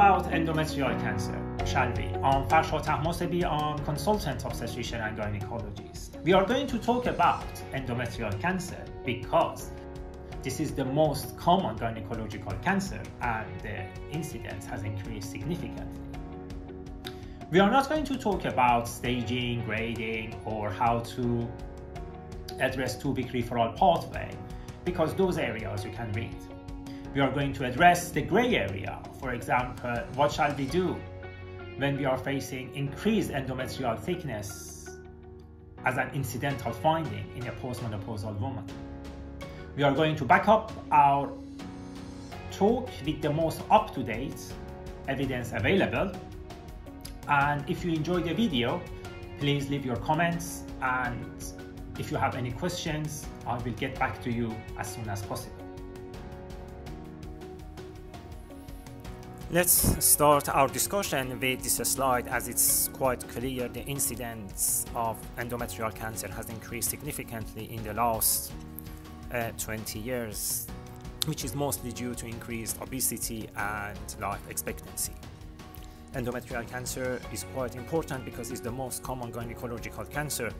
about endometrial cancer, shall we? I'm Farshad Tahmasebi, I'm consultant obstetrician and gynecologist. We are going to talk about endometrial cancer because this is the most common gynecological cancer and the incidence has increased significantly. We are not going to talk about staging, grading, or how to address two-week referral pathway because those areas you can read. We are going to address the gray area. For example, what shall we do when we are facing increased endometrial thickness as an incidental finding in a postmenopausal woman? We are going to back up our talk with the most up-to-date evidence available. And if you enjoyed the video, please leave your comments, and if you have any questions, I will get back to you as soon as possible. Let's start our discussion with this slide, as it's quite clear the incidence of endometrial cancer has increased significantly in the last 20 years, which is mostly due to increased obesity and life expectancy. Endometrial cancer is quite important because it's the most common gynecological cancer,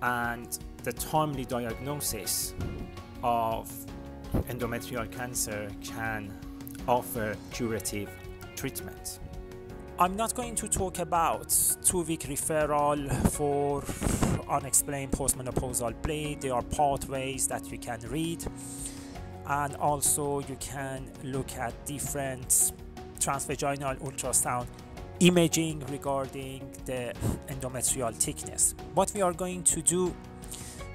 and the timely diagnosis of endometrial cancer can offer curative treatment. I'm not going to talk about two-week referral for unexplained postmenopausal bleed. There are pathways that you can read, and also you can look at different transvaginal ultrasound imaging regarding the endometrial thickness. What we are going to do,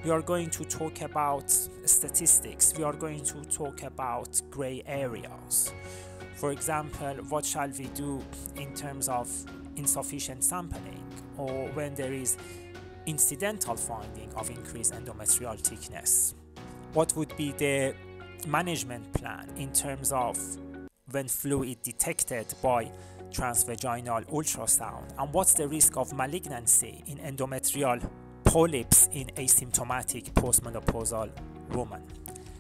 we are going to talk about statistics. We are going to talk about gray areas. For example, what shall we do in terms of insufficient sampling, or when there is incidental finding of increased endometrial thickness? What would be the management plan in terms of when fluid detected by transvaginal ultrasound, and what's the risk of malignancy in endometrial polyps in asymptomatic postmenopausal woman?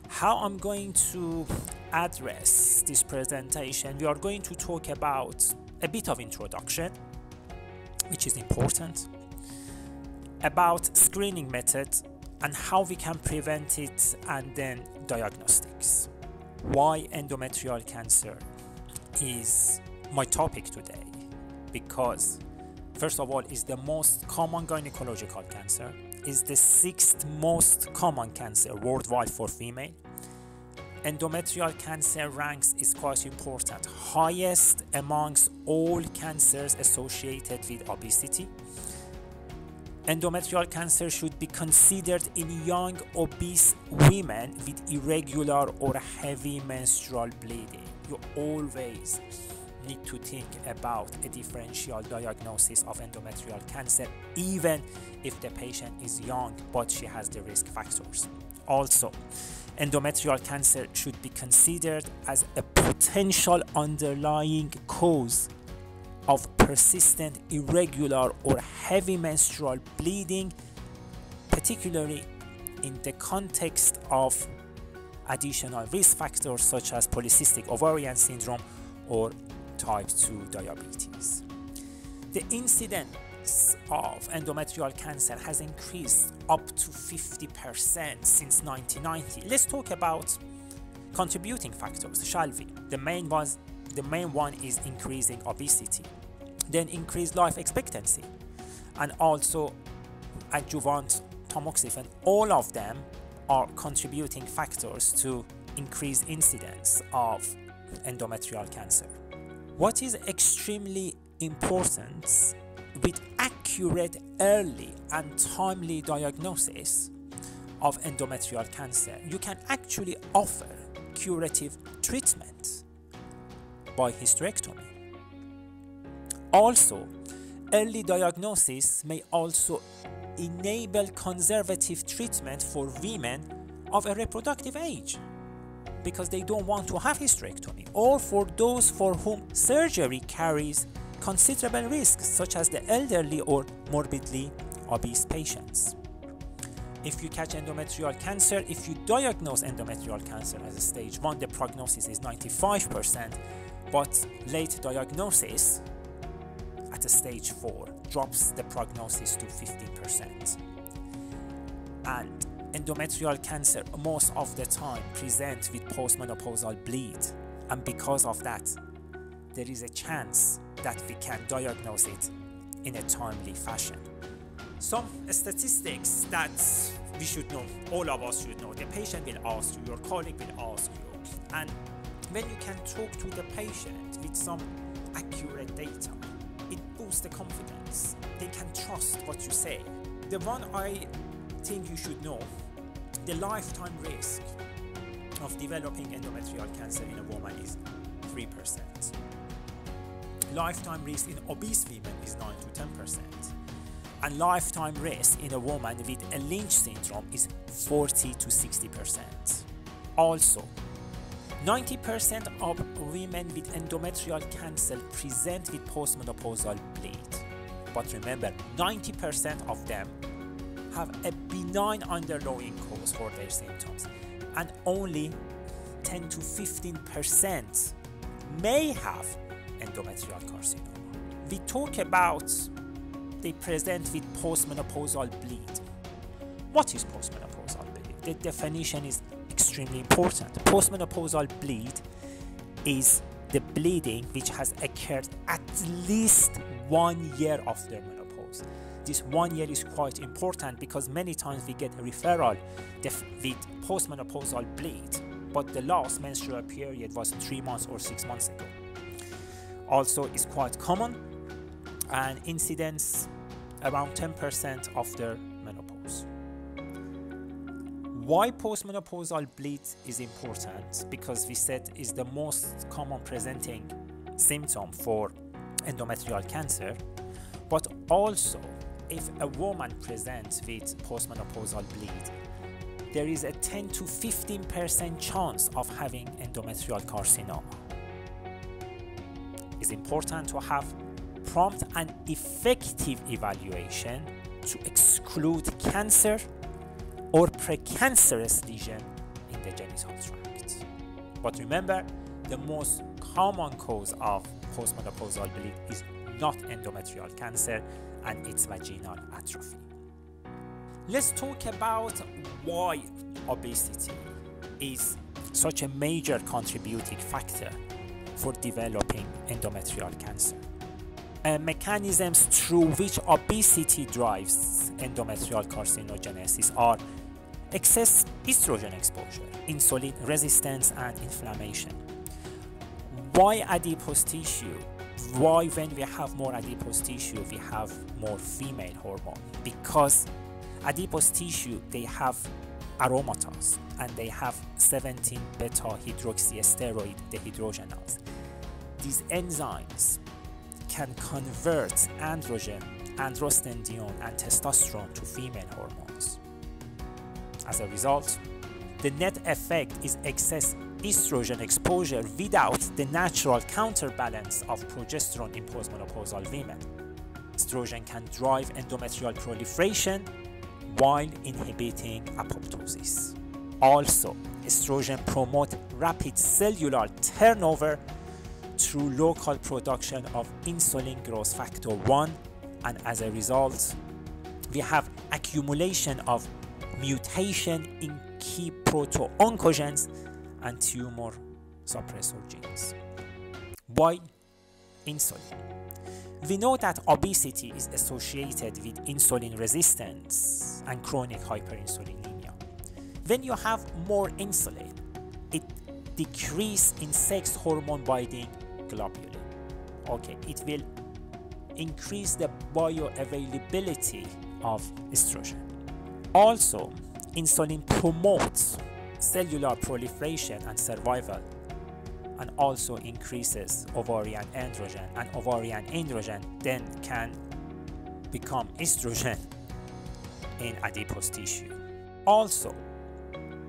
How I'm going to address this presentation, we are going to talk about a bit of introduction, which is important, about screening methods and how we can prevent it, and then diagnostics. Why endometrial cancer is my topic today? Because first of all, it's the most common gynecological cancer, is the 6th most common cancer worldwide for female. Endometrial cancer ranks is quite important, highest amongst all cancers associated with obesity. Endometrial cancer should be considered in young obese women with irregular or heavy menstrual bleeding. You always need to think about a differential diagnosis of endometrial cancer, even if the patient is young but she has the risk factors. Also, endometrial cancer should be considered as a potential underlying cause of persistent irregular or heavy menstrual bleeding, particularly in the context of additional risk factors such as polycystic ovarian syndrome or type 2 diabetes. The incidence of endometrial cancer has increased up to 50% since 1990. Let's talk about contributing factors, shall we? The main one is increasing obesity, then increased life expectancy, and also adjuvant tamoxifen. All of them are contributing factors to increased incidence of endometrial cancer. What is extremely important with accurate, early and timely diagnosis of endometrial cancer, you can actually offer curative treatment by hysterectomy. Also, early diagnosis may also enable conservative treatment for women of a reproductive age because they don't want to have hysterectomy, or for those for whom surgery carries considerable risks, such as the elderly or morbidly obese patients. If you catch endometrial cancer, if you diagnose endometrial cancer as a stage 1, the prognosis is 95%, but late diagnosis at a stage 4 drops the prognosis to 15%. And endometrial cancer most of the time presents with postmenopausal bleed, and because of that there is a chance that we can diagnose it in a timely fashion. Some statistics that we should know, all of us should know. The patient will ask you, your colleague will ask you, and when you can talk to the patient with some accurate data, it boosts the confidence. They can trust what you say. The one I think you should know, the lifetime risk of developing endometrial cancer in a woman is 3%. Lifetime risk in obese women is 9 to 10%. And lifetime risk in a woman with a Lynch syndrome is 40 to 60%. Also, 90% of women with endometrial cancer present with postmenopausal bleed. But remember, 90% of them have a benign underlying cause for their symptoms, and only 10 to 15% may have endometrial carcinoma. We talk about they present with postmenopausal bleed. What is postmenopausal bleed? The definition is extremely important. Postmenopausal bleed is the bleeding which has occurred at least 1 year after menopause. This 1 year is quite important because many times we get a referral with postmenopausal bleed, but the last menstrual period was 3 months or 6 months ago. Also, it's quite common, and incidence around 10% after menopause. Why postmenopausal bleed is important? Because we said is the most common presenting symptom for endometrial cancer, but also if a woman presents with postmenopausal bleed, there is a 10 to 15% chance of having endometrial carcinoma. It's important to have prompt and effective evaluation to exclude cancer or precancerous lesion in the genital tract. But remember, the most common cause of postmenopausal bleed is not endometrial cancer, and it's vaginal atrophy. Let's talk about why obesity is such a major contributing factor for developing endometrial cancer. Mechanisms through which obesity drives endometrial carcinogenesis are excess estrogen exposure, insulin resistance, and inflammation. Why adipose tissue? Why when we have more adipose tissue, we have more female hormone? Because adipose tissue, they have aromatase, and they have 17 beta hydroxysteroid dehydrogenase. These enzymes can convert androgen, androstenedione, and testosterone to female hormones. As a result, the net effect is excess estrogen exposure without the natural counterbalance of progesterone in postmenopausal women. Estrogen can drive endometrial proliferation while inhibiting apoptosis. Also, estrogen promotes rapid cellular turnover through local production of insulin growth factor 1, and as a result, we have accumulation of mutation in key proto-oncogenes and tumor suppressor genes. Why insulin? We know that obesity is associated with insulin resistance and chronic hyperinsulinemia. When you have more insulin, it decreases in sex hormone binding globulin. Okay, it will increase the bioavailability of estrogen. Also, insulin promotes cellular proliferation and survival, and also increases ovarian androgen, and ovarian androgen then can become estrogen in adipose tissue. Also,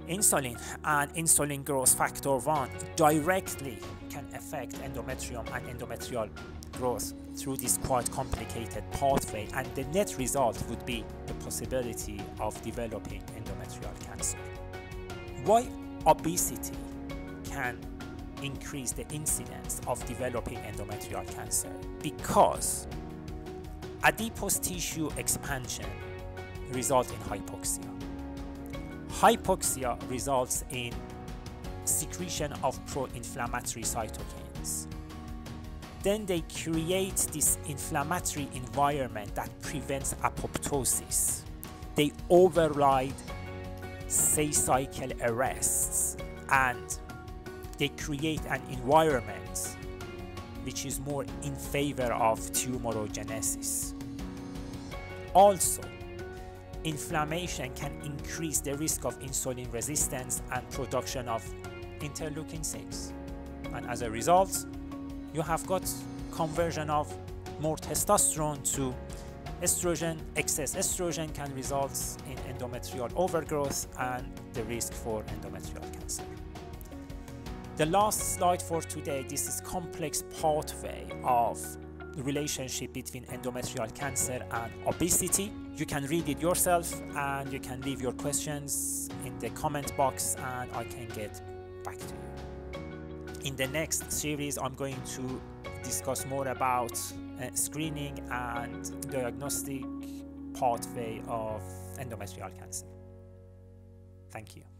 insulin and insulin growth factor 1 directly can affect endometrium and endometrial growth through this quite complicated pathway, and the net result would be the possibility of developing endometrial cancer. Why obesity can increase the incidence of developing endometrial cancer because adipose tissue expansion results in hypoxia. Hypoxia results in secretion of pro-inflammatory cytokines. Then they create this inflammatory environment that prevents apoptosis. They override cell cycle arrests and they create an environment which is more in favor of tumorogenesis. Also, inflammation can increase the risk of insulin resistance and production of interleukin-6. And as a result, you have got conversion of more testosterone to estrogen. Excess estrogen can result in endometrial overgrowth and the risk for endometrial cancer. The last slide for today, this is complex pathway of the relationship between endometrial cancer and obesity. You can read it yourself and you can leave your questions in the comment box and I can get back to you. In the next series, I'm going to discuss more about screening and diagnostic pathway of endometrial cancer. Thank you.